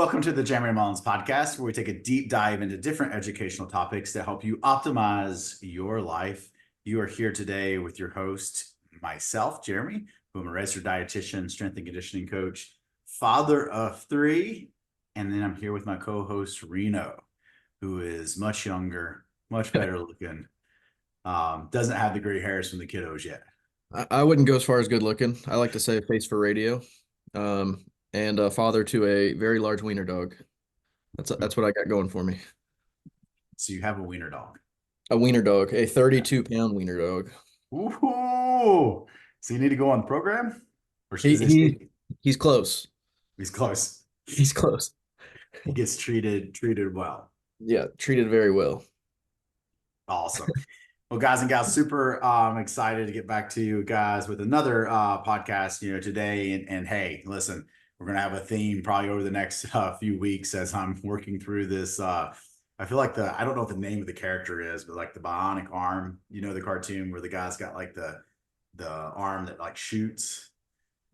Welcome to the Jeremy Mullins podcast, where we take a deep dive into different educational topics to help you optimize your life. You are here today with your host, myself, Jeremy, who am a registered dietitian, strength and conditioning coach, father of three. And then I'm here with my co-host, Reno, who is much younger, much better looking, doesn't have the gray hairs from the kiddos yet. I wouldn't go as far as good looking. I like to say face for radio. And a father to a very large wiener dog. That's what I got going for me. So you have a wiener dog. A wiener dog, a 32-pound wiener dog. Ooh, so you need to go on the program? Or He is this he he's close. he's close. He's close. He gets treated well. Yeah, treated very well. Awesome. Well, guys and gals, super excited to get back to you guys with another podcast, today. And hey, listen, we're going to have a theme probably over the next few weeks as I'm working through this. I feel like I don't know what the name of the character is, but like the bionic arm, the cartoon where the guy's got like the arm that like shoots.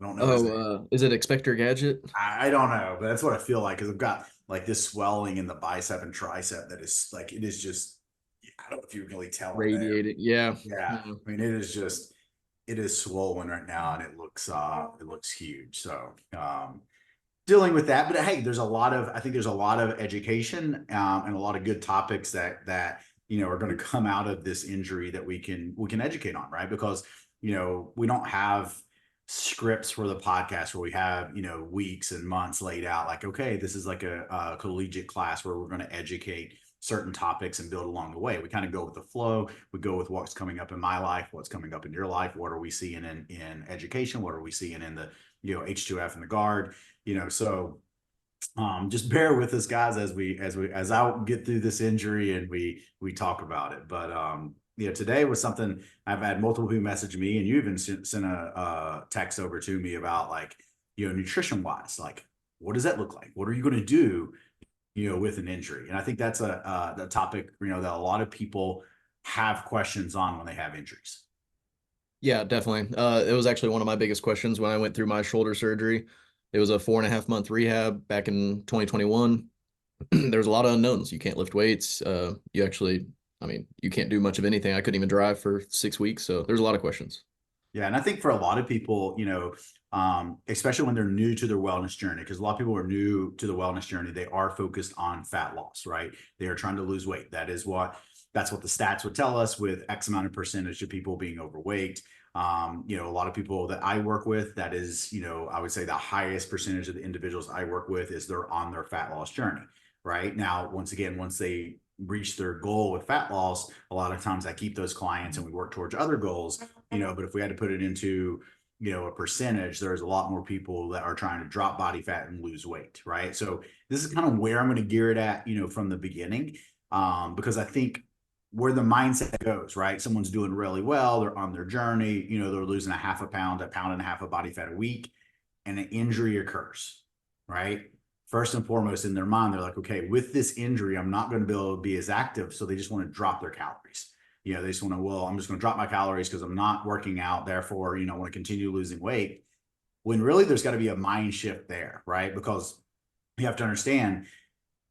I don't know his name. Is it Expector Gadget? I don't know, but that's what I feel like, because I've got like this swelling in the bicep and tricep that is like, it is just, I don't know if you can really tell it there. Radiated. Yeah. Yeah. I mean, it is swollen right now, and it looks huge. So, dealing with that, but hey, I think there's a lot of education, and a lot of good topics that are going to come out of this injury that we can educate on, right? Because, we don't have scripts for the podcast where we have, weeks and months laid out, like, okay, this is like a collegiate class where we're going to educate certain topics and build along the way. We kind of go with the flow. We go with what's coming up in my life, what's coming up in your life. What are we seeing in education? What are we seeing in the, H2F and the guard, so just bear with us, guys, as I get through this injury and we talk about it. But today was something I've had multiple people message me, and you even sent a text over to me about, like, nutrition wise, like, what does that look like? What are you going to do, with an injury? And I think that's the topic, that a lot of people have questions on when they have injuries. Yeah, definitely. It was actually one of my biggest questions when I went through my shoulder surgery. It was a 4.5-month rehab back in 2021. There's a lot of unknowns. You can't lift weights. You can't do much of anything. I couldn't even drive for 6 weeks. So there's a lot of questions. Yeah. And I think for a lot of people, especially when they're new to their wellness journey, because a lot of people are new to the wellness journey, they are focused on fat loss, right? They are trying to lose weight. That's what the stats would tell us, with X amount of percentage of people being overweight. A lot of people that I work with, that is, I would say the highest percentage of the individuals I work with is they're on their fat loss journey, right? Now, once they reach their goal with fat loss, a lot of times I keep those clients and we work towards other goals, but if we had to put it into, a percentage, there's a lot more people that are trying to drop body fat and lose weight, right? So this is kind of where I'm going to gear it at, from the beginning, because I think where the mindset goes, right? Someone's doing really well. They're on their journey. They're losing a pound and a half of body fat a week, and an injury occurs, right? First and foremost, in their mind, they're like, okay, with this injury, I'm not going to be able to be as active. So they just want to drop their calories. They just want to, I'm just going to drop my calories because I'm not working out. Therefore, I want to continue losing weight. When really there's got to be a mind shift there, right? Because you have to understand,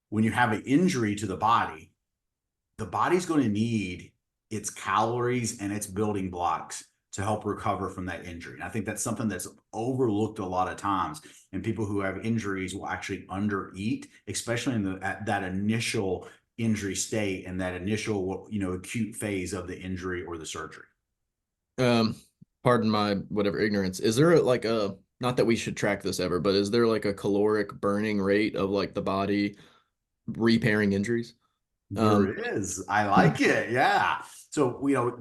when you have an injury to the body's going to need its calories and its building blocks to help recover from that injury. And I think that's something that's overlooked a lot of times. And people who have injuries will actually undereat, especially at that initial injury state and that initial, acute phase of the injury or the surgery. Pardon my whatever ignorance. Is there like not that we should track this ever, but is there like a caloric burning rate of like the body repairing injuries? There is. I like it. Yeah. So,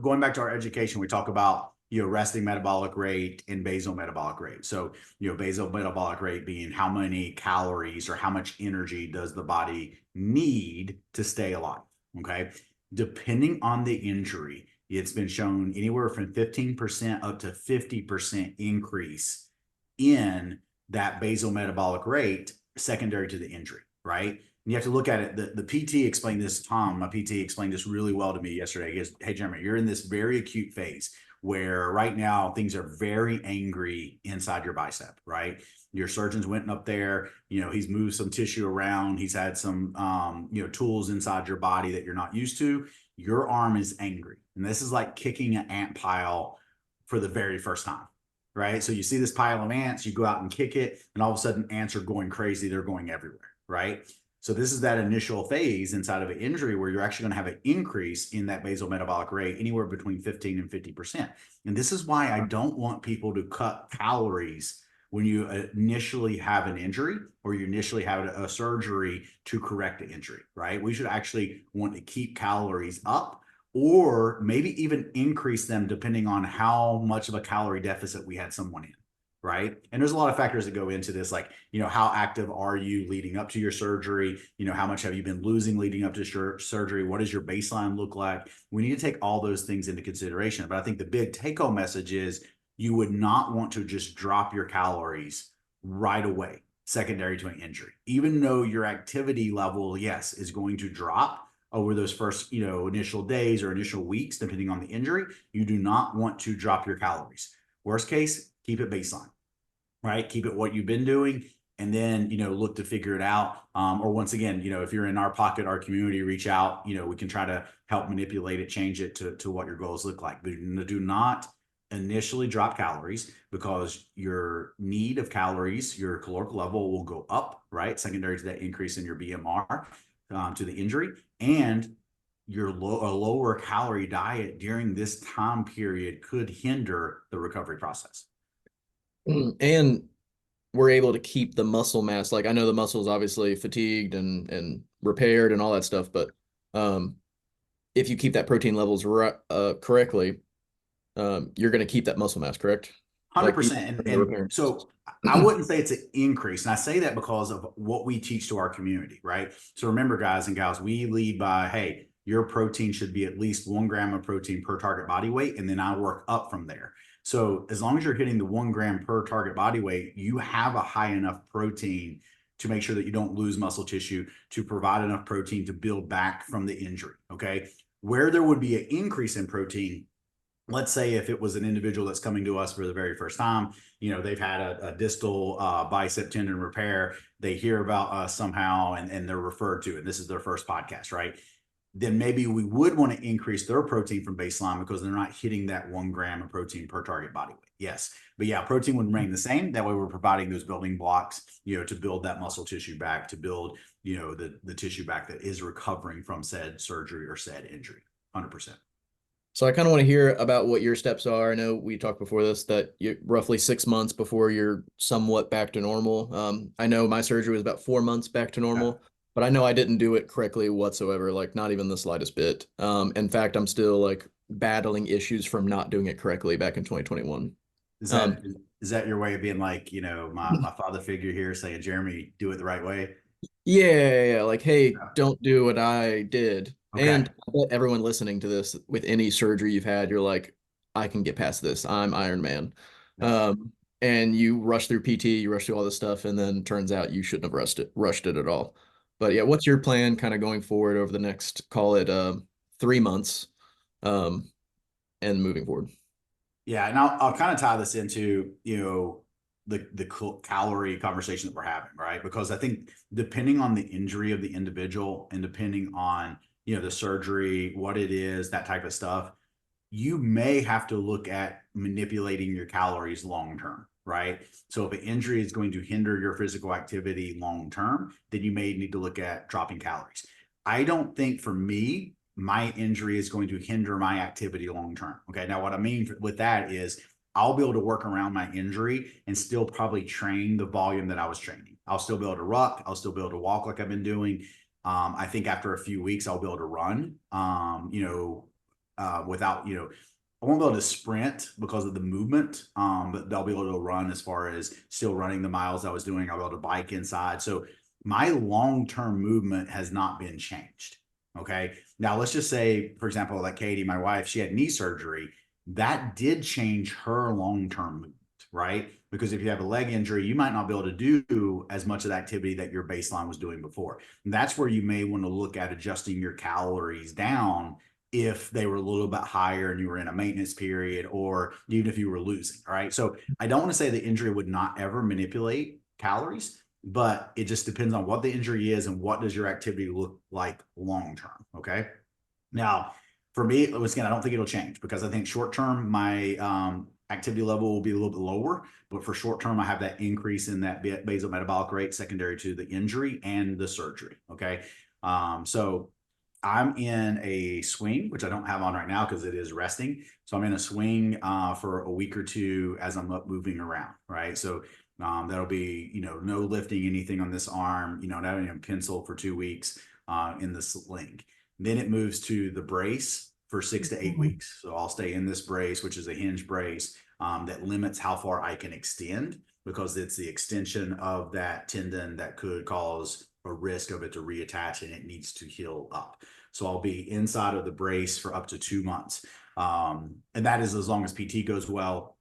going back to our education, we talk about, resting metabolic rate and basal metabolic rate. So, basal metabolic rate being how many calories or how much energy does the body need to stay alive. Okay. Depending on the injury, it's been shown anywhere from 15% up to 50% increase in that basal metabolic rate secondary to the injury, right? You have to look at it. The PT explained this, Tom, my PT explained this really well to me yesterday. He goes, hey, Jeremy, you're in this very acute phase where right now things are very angry inside your bicep, right? your surgeon's went up there, he's moved some tissue around, he's had some, tools inside your body that you're not used to. Your arm is angry. And this is like kicking an ant pile for the very first time, right? So you see this pile of ants, you go out and kick it, and all of a sudden ants are going crazy. They're going everywhere, right? So this is that initial phase inside of an injury where you're actually going to have an increase in that basal metabolic rate anywhere between 15 and 50%. And this is why I don't want people to cut calories when you initially have an injury or you initially have a surgery to correct an injury, right? We should actually want to keep calories up or maybe even increase them depending on how much of a calorie deficit we had someone in, right? And there's a lot of factors that go into this, like, how active are you leading up to your surgery? How much have you been losing leading up to your surgery? What does your baseline look like? We need to take all those things into consideration. But I think the big take-home message is you would not want to just drop your calories right away, secondary to an injury, even though your activity level, yes, is going to drop over those first, initial days or initial weeks, depending on the injury. You do not want to drop your calories. Worst case, keep it baseline, right? Keep it what you've been doing, and then, look to figure it out. Or once again, if you're in our pocket, our community, reach out, we can try to help manipulate it, change it to what your goals look like. But do not initially drop calories, because your need of calories, your caloric level will go up, right? Secondary to that increase in your BMR, to the injury, and a lower calorie diet during this time period could hinder the recovery process. And we're able to keep the muscle mass. Like, I know the muscle is obviously fatigued and repaired and all that stuff, but if you keep that protein levels correctly, you're going to keep that muscle mass, correct? 100%. And so I wouldn't say it's an increase. And I say that because of what we teach to our community, right? So remember, guys and gals, we lead by, hey, your protein should be at least 1 gram of protein per target body weight. And then I work up from there. So as long as you're hitting the 1 gram per target body weight, you have a high enough protein to make sure that you don't lose muscle tissue, to provide enough protein to build back from the injury. Okay. Where there would be an increase in protein, let's say if it was an individual that's coming to us for the very first time, they've had a distal bicep tendon repair, they hear about us somehow and they're referred to, and this is their first podcast, right? Then maybe we would want to increase their protein from baseline because they're not hitting that 1 gram of protein per target body weight. Yes. But yeah, protein would remain the same. That way we're providing those building blocks, to build that muscle tissue back, to build, the tissue back that is recovering from said surgery or said injury. 100%. So I kind of want to hear about what your steps are. I know we talked before this that you're roughly 6 months before you're somewhat back to normal. I know my surgery was about 4 months back to normal. Okay. But I know I didn't do it correctly whatsoever, like not even the slightest bit. In fact, I'm still like battling issues from not doing it correctly back in 2021. Is that your way of being like, my father figure here saying, Jeremy, do it the right way? Yeah. Like, hey, don't do what I did. Okay. And everyone listening to this, with any surgery you've had, you're like, I can get past this. I'm Iron Man. Yeah. And you rush through PT, you rush through all this stuff, and then turns out you shouldn't have rushed it at all. But yeah, what's your plan kind of going forward over the next, call it 3 months, and moving forward? Yeah, and I'll kind of tie this into, the calorie conversation that we're having, right? Because I think depending on the injury of the individual and depending on, the surgery, what it is, that type of stuff, you may have to look at manipulating your calories long term, right? So if an injury is going to hinder your physical activity long term, then you may need to look at dropping calories. I don't think, for me, my injury is going to hinder my activity long term. Okay. Now, what I mean with that is I'll be able to work around my injury and still probably train the volume that I was training. I'll still be able to ruck. I'll still be able to walk like I've been doing. I think after a few weeks, I'll be able to run, without, I won't be able to sprint because of the movement, but they'll be able to run as far as still running the miles I was doing. I'll be able to bike inside. So my long-term movement has not been changed. Okay. Now let's just say, for example, like Katie, my wife, she had knee surgery. That did change her long-term movement, right? Because if you have a leg injury, you might not be able to do as much of the activity that your baseline was doing before. And that's where you may want to look at adjusting your calories down if they were a little bit higher and you were in a maintenance period, or even if you were losing, right? So I don't want to say the injury would not ever manipulate calories, but it just depends on what the injury is and what does your activity look like long term. Okay. Now, for me, again, I don't think it'll change because I think short term, my activity level will be a little bit lower, but for short term, I have that increase in that basal metabolic rate secondary to the injury and the surgery. Okay. So I'm in a swing, which I don't have on right now because it is resting. So I'm in a swing for a week or two as I'm up moving around, right? So that'll be, no lifting anything on this arm, not even pencil for 2 weeks in the sling. Then it moves to the brace for 6 to 8 weeks. So I'll stay in this brace, which is a hinge brace that limits how far I can extend because it's the extension of that tendon that could cause a risk of it to reattach and it needs to heal up. So I'll be inside of the brace for up to 2 months. And that is as long as PT goes well,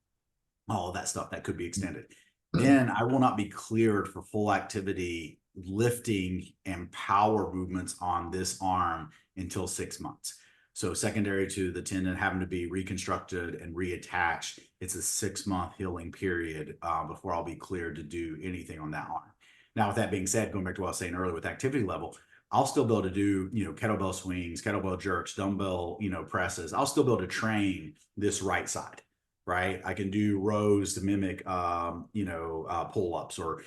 all of that stuff that could be extended. Then I will not be cleared for full activity lifting and power movements on this arm until 6 months. So secondary to the tendon having to be reconstructed and reattached, it's a 6-month healing period before I'll be cleared to do anything on that arm. Now, with that being said, going back to what I was saying earlier with activity level, I'll still be able to do, kettlebell swings, kettlebell jerks, dumbbell, presses. I'll still be able to train this right side, right? I can do rows to mimic, pull-ups or,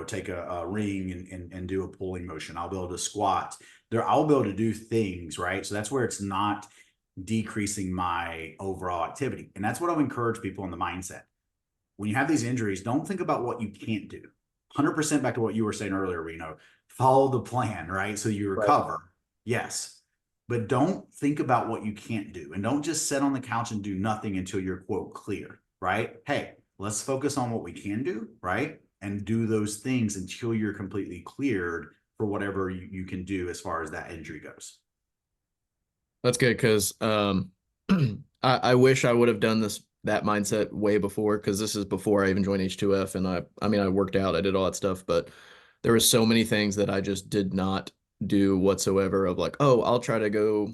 take a ring and do a pulling motion. I'll be able to squat there. I'll be able to do things, right? So that's where it's not decreasing my overall activity. And that's what I've encouraged people in the mindset. When you have these injuries, don't think about what you can't do. 100% back to what you were saying earlier, Reno, follow the plan, right? So you recover. Right. Yes. But don't think about what you can't do. And don't just sit on the couch and do nothing until you're, quote, clear, right? Hey, let's focus on what we can do, right? And do those things until you're completely cleared for whatever you can do as far as that injury goes. That's good because I wish I would have done that mindset way before because this is before I even joined H2F. And I worked out, I did all that stuff, but there were so many things that I just did not do whatsoever of like, oh, I'll try to go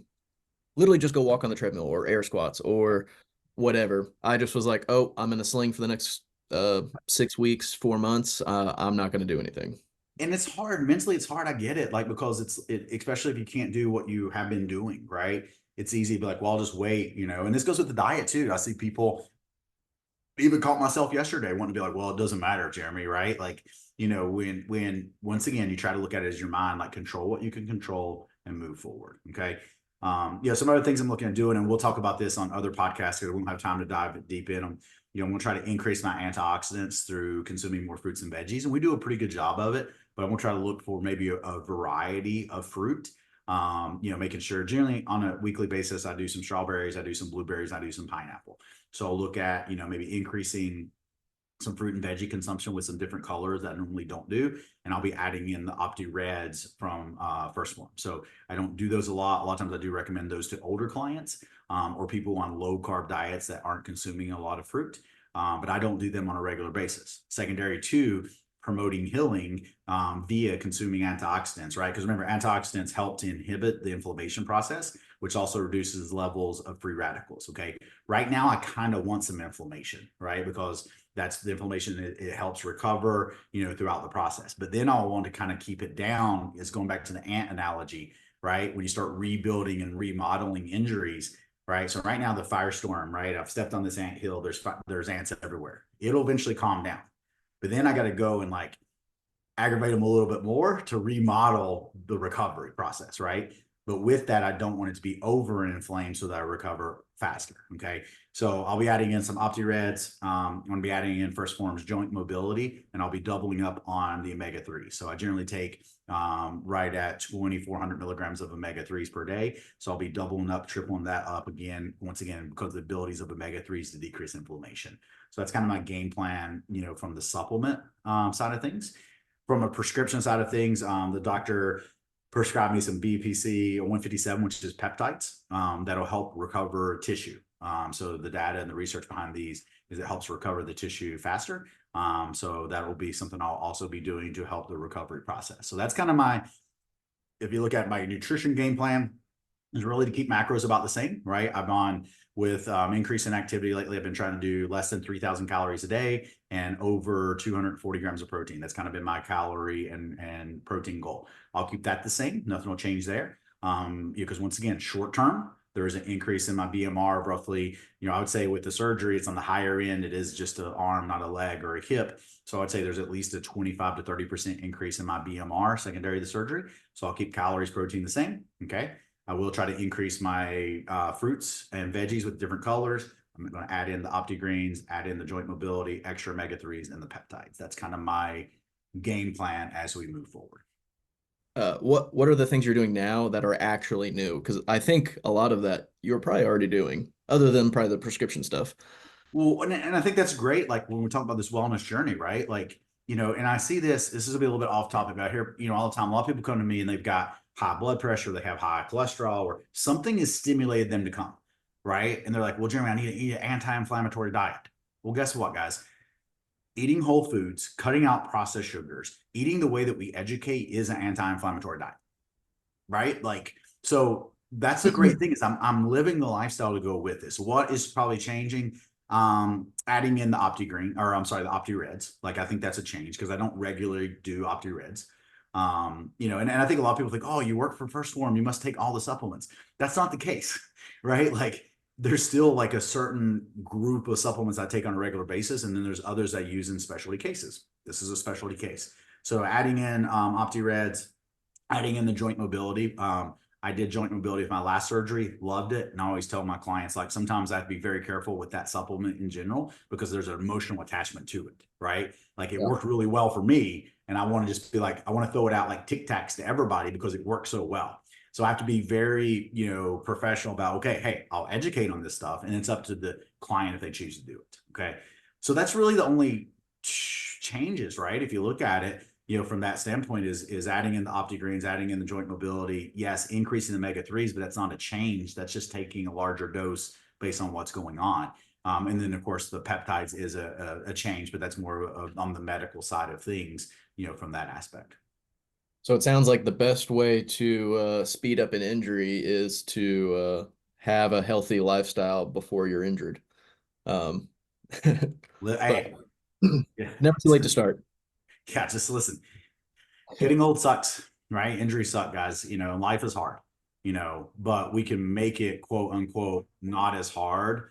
literally just go walk on the treadmill or air squats or whatever. I just was like, oh, I'm in a sling for the next 6 weeks, 4 months. I'm not going to do anything. And it's hard mentally. It's hard. I get it. Like, because especially if you can't do what you have been doing, right? It's easy to be like, well, I'll just wait, and this goes with the diet too. I see people, even caught myself yesterday wanting to be like, well, it doesn't matter, Jeremy, right? Like, when once again, you try to look at it as your mind, like control what you can control and move forward. Okay. Some other things I'm looking at doing, and we'll talk about this on other podcasts because we won't have time to dive deep in them. I'm going to try to increase my antioxidants through consuming more fruits and veggies. And we do a pretty good job of it, but I'm going to try to look for maybe a variety of fruit. Making sure generally on a weekly basis, I do some strawberries, I do some blueberries, I do some pineapple. So I'll look at, maybe increasing some fruit and veggie consumption with some different colors that I normally don't do. And I'll be adding in the Opti Reds from First Form. So I don't do those a lot. A lot of times I do recommend those to older clients or people on low carb diets that aren't consuming a lot of fruit. But I don't do them on a regular basis. Secondary to promoting healing via consuming antioxidants, right? Because remember, antioxidants help to inhibit the inflammation process, which also reduces levels of free radicals, okay? Right now, I kind of want some inflammation, right? Because that's the inflammation, it helps recover, throughout the process. But then I'll want to kind of keep it down, is going back to the ant analogy, right? When you start rebuilding and remodeling injuries, right? So right now, the firestorm, right? I've stepped on this ant hill, there's ants everywhere. It'll eventually calm down. But then I got to go and like aggravate them a little bit more to remodel the recovery process, right? But with that, I don't want it to be over inflamed so that I recover faster. Okay. So I'll be adding in some OptiReds. I'm going to be adding in First Form's joint mobility, and I'll be doubling up on the omega-3. So I generally take right at 2,400 milligrams of omega-3s per day. So I'll be doubling up, tripling that up again, once again, because of the abilities of omega-3s to decrease inflammation. So that's kind of my game plan, from the supplement side of things. From a prescription side of things, the doctor prescribed me some BPC 157, which is peptides that'll help recover tissue. So the data and the research behind these is it helps recover the tissue faster. So that will be something I'll also be doing to help the recovery process. So that's kind of if you look at my nutrition game plan, is really to keep macros about the same, right? I've gone with increase in activity lately. I've been trying to do less than 3,000 calories a day and over 240 grams of protein. That's kind of been my calorie and protein goal. I'll keep that the same. Nothing will change there. Because once again, short term, there is an increase in my BMR of roughly, I would say with the surgery, it's on the higher end. It is just an arm, not a leg or a hip. So I'd say there's at least a 25 to 30% increase in my BMR secondary to the surgery. So I'll keep calories, protein the same. Okay. I will try to increase my fruits and veggies with different colors. I'm going to add in the OptiGreens, add in the joint mobility, extra omega-3s, and the peptides. That's kind of my game plan as we move forward. What are the things you're doing now that are actually new? Because I think a lot of that you're probably already doing, other than probably the prescription stuff. Well, and I think that's great. Like when we talk about this wellness journey, right? Like, and I see this is a little bit off topic, but I hear, all the time, a lot of people come to me and they've got high blood pressure, they have high cholesterol, or something has stimulated them to come, right? And they're like, well, Jeremy, I need to eat an anti-inflammatory diet. Well, guess what, guys? Eating whole foods, cutting out processed sugars, eating the way that we educate is an anti-inflammatory diet, right? Like, so that's the great thing is I'm living the lifestyle to go with this. What is probably changing? Adding in the OptiGreen, or I'm sorry, the OptiReds. Like, I think that's a change because I don't regularly do OptiReds. And I think a lot of people think, oh, you work for First Form, you must take all the supplements. That's not the case, right? Like, there's still like a certain group of supplements I take on a regular basis, and then there's others I use in specialty cases. This is a specialty case. So adding in OptiReds, adding in the joint mobility. I did joint mobility with my last surgery, loved it. And I always tell my clients, like, sometimes I have to be very careful with that supplement in general because there's an emotional attachment to it, right? Like it worked really well for me. And I want to just be like, I want to throw it out like Tic Tacs to everybody because it works so well. So I have to be very, professional about, okay, hey, I'll educate on this stuff. And it's up to the client if they choose to do it. Okay. So that's really the only changes, right? If you look at it, from that standpoint is adding in the OptiGreens, adding in the joint mobility. Yes, increasing the omega-3s, but that's not a change. That's just taking a larger dose based on what's going on. And then, of course, the peptides is a change, but that's more on the medical side of things, from that aspect. So it sounds like the best way to speed up an injury is to have a healthy lifestyle before you're injured. Hey, yeah. Never too late to start. Yeah, just listen. Getting old sucks, right? Injuries suck, guys. Life is hard, but we can make it quote unquote not as hard,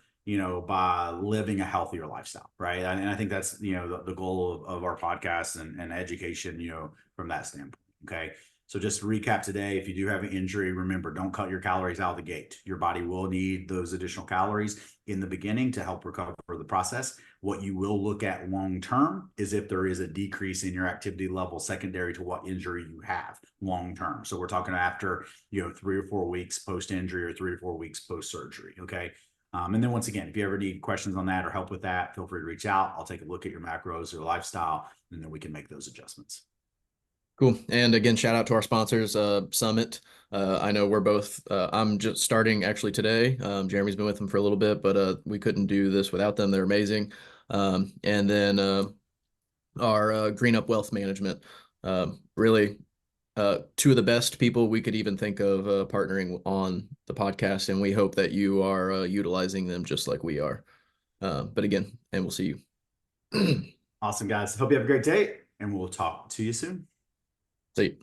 by living a healthier lifestyle, right? And I think that's, the goal of our podcast and education, from that standpoint. Okay. So just to recap today, if you do have an injury, remember, don't cut your calories out of the gate. Your body will need those additional calories in the beginning to help recover the process. What you will look at long-term is if there is a decrease in your activity level secondary to what injury you have long-term. So we're talking after, 3 or 4 weeks post-injury or 3 or 4 weeks post-surgery. Okay. And then once again, if you ever need questions on that or help with that, feel free to reach out. I'll take a look at your macros or lifestyle, and then we can make those adjustments. Cool. And again, shout out to our sponsors, Summit. I know we're both, I'm just starting actually today. Jeremy's been with them for a little bit, but we couldn't do this without them. They're amazing. And then our GreenUp Wealth Management, really two of the best people we could even think of partnering on the podcast. And we hope that you are utilizing them just like we are. But again, and we'll see you. Awesome, guys. Hope you have a great day, and we'll talk to you soon. See you.